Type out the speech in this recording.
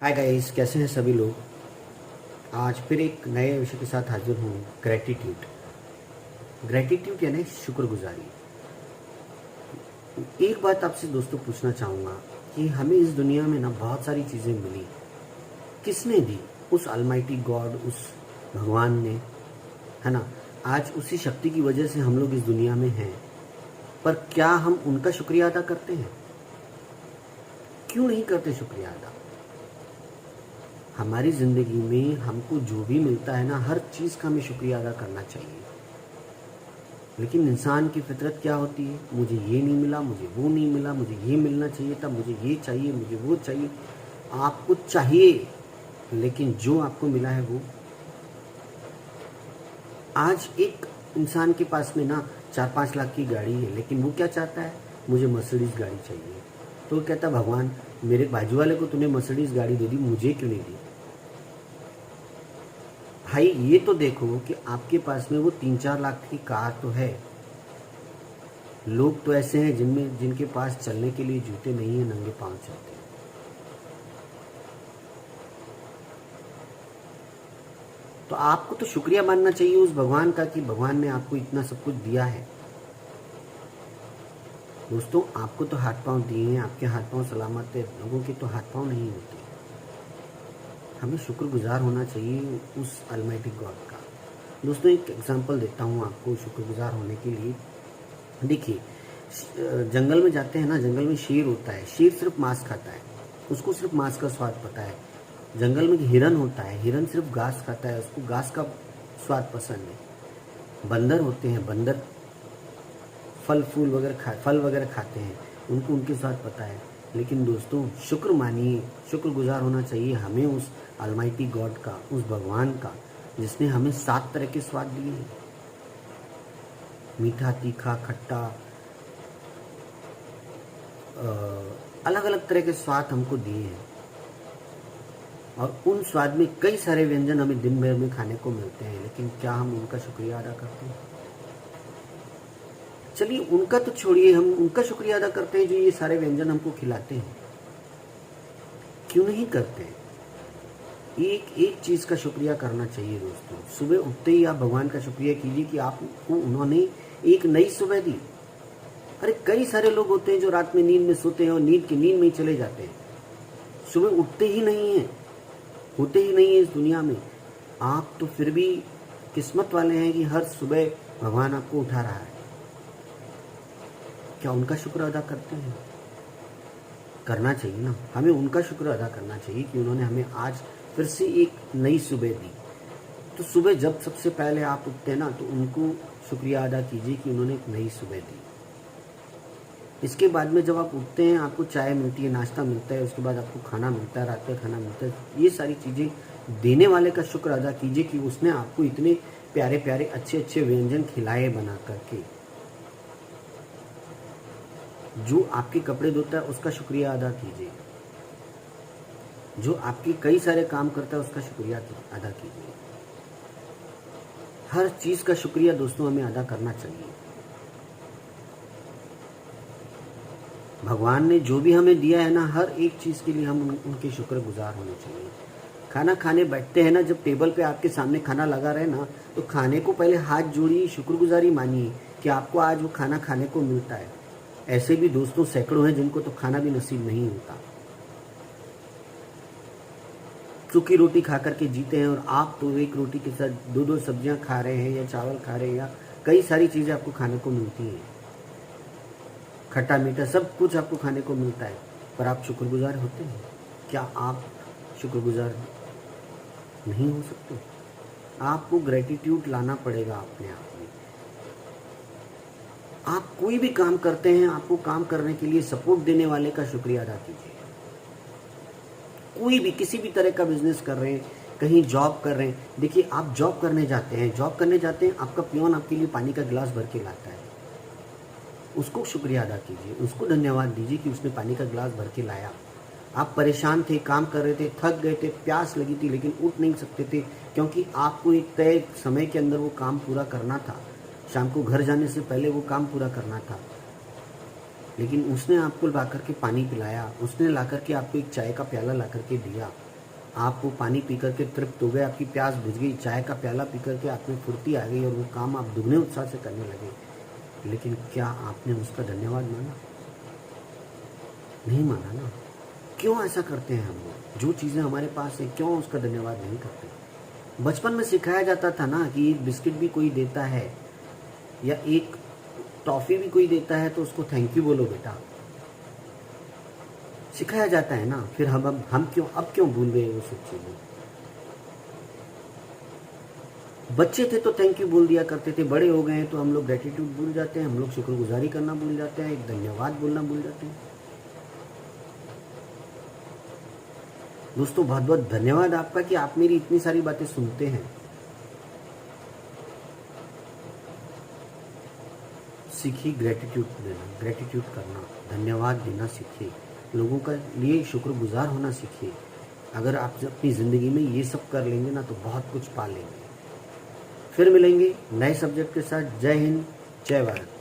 Hi guys, कैसे हैं सभी लोग। आज फिर एक नए विषय के साथ हाजिर हूँ। ग्रैटिट्यूड। ग्रैटिट्यूड यानी शुक्रगुजारी। एक बात आपसे दोस्तों पूछना चाहूँगा कि हमें इस दुनिया में ना बहुत सारी चीज़ें मिली। किसने दी? उस अलमाइटी गॉड, उस भगवान ने, है ना। आज उसी शक्ति की वजह से हम लोग इस दुनिया में हैं। पर क्या हम उनका शुक्रिया अदा करते हैं? क्यों नहीं करते शुक्रिया अदा? हमारी ज़िंदगी में हमको जो भी मिलता है ना, हर चीज़ का हमें शुक्रिया अदा करना चाहिए। लेकिन इंसान की फितरत क्या होती है? मुझे ये नहीं मिला, मुझे वो नहीं मिला, मुझे ये मिलना चाहिए था, मुझे ये चाहिए, मुझे वो चाहिए। आपको चाहिए, लेकिन जो आपको मिला है वो। आज एक इंसान के पास में ना 4-5 लाख की गाड़ी है, लेकिन वो क्या चाहता है? मुझे मर्सिडीज़ गाड़ी चाहिए। तो वो कहता, भगवान, मेरे बाजू वाले को तूने मर्सिडीज़ गाड़ी दे दी, मुझे क्यों नहीं दी? भाई ये तो देखो कि आपके पास में वो 3-4 लाख की कार तो है। लोग तो ऐसे हैं जिनके पास चलने के लिए जूते नहीं है, नंगे पांव चलते हैं। तो आपको तो शुक्रिया मानना चाहिए उस भगवान का कि भगवान ने आपको इतना सब कुछ दिया है। दोस्तों, आपको तो हाथ पांव दिए हैं, आपके हाथ पांव सलामत है, लोगों के तो हाथ पांव नहीं होते। हमें शुक्रगुजार होना चाहिए उस अलमाइटी गॉड का। दोस्तों, एक एग्जांपल देता हूँ आपको शुक्रगुजार होने के लिए। देखिए, जंगल में जाते हैं ना, जंगल में शेर होता है। शेर सिर्फ मांस खाता है, उसको सिर्फ मांस का स्वाद पता है। जंगल में हिरन होता है, हिरन सिर्फ घास खाता है, उसको घास का स्वाद पसंद है। बंदर होते हैं, बंदर फल वगैरह खाते हैं, उनको उनके स्वाद पता है। लेकिन दोस्तों, शुक्र मानिए, शुक्रगुजार होना चाहिए हमें उस अलमाइटी गॉड का, उस भगवान का, जिसने हमें 7 तरह के स्वाद दिए हैं। मीठा, तीखा, खट्टा, अलग अलग तरह के स्वाद हमको दिए हैं। और उन स्वाद में कई सारे व्यंजन हमें दिन भर में खाने को मिलते हैं, लेकिन क्या हम उनका शुक्रिया अदा करते हैं? चलिए उनका तो छोड़िए, हम उनका शुक्रिया अदा करते हैं जो ये सारे व्यंजन हमको खिलाते हैं। क्यों नहीं करते हैं? एक एक चीज़ का शुक्रिया करना चाहिए दोस्तों। सुबह उठते ही आप भगवान का शुक्रिया कीजिए कि आपको उन्होंने एक नई सुबह दी। अरे कई सारे लोग होते हैं जो रात में नींद में सोते हैं और नींद की नींद में ही चले जाते हैं, सुबह उठते ही नहीं हैं, होते ही नहीं है इस दुनिया में। आप तो फिर भी किस्मत वाले हैं कि हर सुबह भगवान आपको उठा रहा है। क्या उनका शुक्र अदा करते हैं? करना चाहिए ना, हमें उनका शुक्र अदा करना चाहिए कि उन्होंने हमें आज फिर से एक नई सुबह दी। तो सुबह जब सबसे पहले आप उठते हैं ना, तो उनको शुक्रिया अदा कीजिए कि उन्होंने एक नई सुबह दी। इसके बाद में जब आप उठते हैं, आपको चाय मिलती है, नाश्ता मिलता है, उसके बाद आपको खाना मिलता है, रात का खाना मिलता है। ये सारी चीज़ें देने वाले का शुक्र अदा कीजिए कि उसने आपको इतने प्यारे प्यारे अच्छे अच्छे व्यंजन खिलाए बना करके। जो आपके कपड़े धोता है उसका शुक्रिया अदा कीजिए। जो आपके कई सारे काम करता है उसका शुक्रिया अदा कीजिए। हर चीज़ का शुक्रिया दोस्तों हमें अदा करना चाहिए। भगवान ने जो भी हमें दिया है ना, हर एक चीज़ के लिए हम उनके शुक्रगुजार होने चाहिए। खाना खाने बैठते हैं ना, जब टेबल पे आपके सामने खाना लगा रहे ना, तो खाने को पहले हाथ जोड़िए, शुक्रगुजारी मानिए कि आपको आज वो खाना खाने को मिलता है। ऐसे भी दोस्तों सैकड़ों हैं जिनको तो खाना भी नसीब नहीं होता, सूखी रोटी खा करके जीते हैं, और आप तो एक रोटी के साथ 2-2 सब्जियां खा रहे हैं, या चावल खा रहे हैं, या कई सारी चीज़ें आपको खाने को मिलती हैं। खट्टा मीठा सब कुछ आपको खाने को मिलता है, पर आप शुक्रगुजार होते हैं? क्या आप शुक्रगुजार नहीं हो सकते? आपको ग्रेटिट्यूड लाना पड़ेगा अपने आप में। आप कोई भी काम करते हैं, आपको काम करने के लिए सपोर्ट देने वाले का शुक्रिया अदा कीजिए। कोई भी किसी भी तरह का बिजनेस कर रहे हैं, कहीं जॉब कर रहे हैं, देखिए आप जॉब करने जाते हैं, आपका पियोन आपके लिए पानी का गिलास भर के लाता है, उसको शुक्रिया अदा कीजिए, उसको धन्यवाद दीजिए कि उसने पानी का गिलास भर के लाया। आप परेशान थे, काम कर रहे थे, थक गए थे, प्यास लगी थी, लेकिन उठ नहीं सकते थे क्योंकि आपको एक तय समय के अंदर वो काम पूरा करना था, शाम को घर जाने से पहले वो काम पूरा करना था। लेकिन उसने आपको ला करके पानी पिलाया, उसने ला करके आपको एक चाय का प्याला ला करके दिया, आप वो पानी पी करके तृप्त हो गए, आपकी प्यास बुझ गई, चाय का प्याला पी करके आप में फुर्ती आ गई और वो काम आप दुगने उत्साह से करने लगे, लेकिन क्या आपने उसका धन्यवाद माना? नहीं माना ना। क्यों ऐसा करते हैं हम लोग? जो चीज़ें हमारे पास है क्यों उसका धन्यवाद नहीं करते? बचपन में सिखाया जाता था ना कि एक बिस्किट भी कोई देता है या एक टॉफ़ी भी कोई देता है तो उसको थैंक यू बोलो बेटा, सिखाया जाता है ना। फिर हम क्यों अब क्यों भूल गए वो सब चीज़ें? बच्चे थे तो थैंक यू बोल दिया करते थे, बड़े हो गए हैं तो हम लोग ग्रेटिट्यूड भूल जाते हैं, हम लोग शुक्रगुजारी करना भूल जाते हैं, एक धन्यवाद बोलना भूल जाते हैं। दोस्तों बहुत बहुत धन्यवाद आपका कि आप मेरी इतनी सारी बातें सुनते हैं। सीखिए ग्रेटिट्यूड देना, ग्रेटिट्यूड करना, धन्यवाद देना सीखिए, लोगों का लिए शुक्रगुजार होना सीखिए। अगर आप अपनी ज़िंदगी में ये सब कर लेंगे ना तो बहुत कुछ पा लेंगे। फिर मिलेंगे नए सब्जेक्ट के साथ। जय हिंद, जय भारत।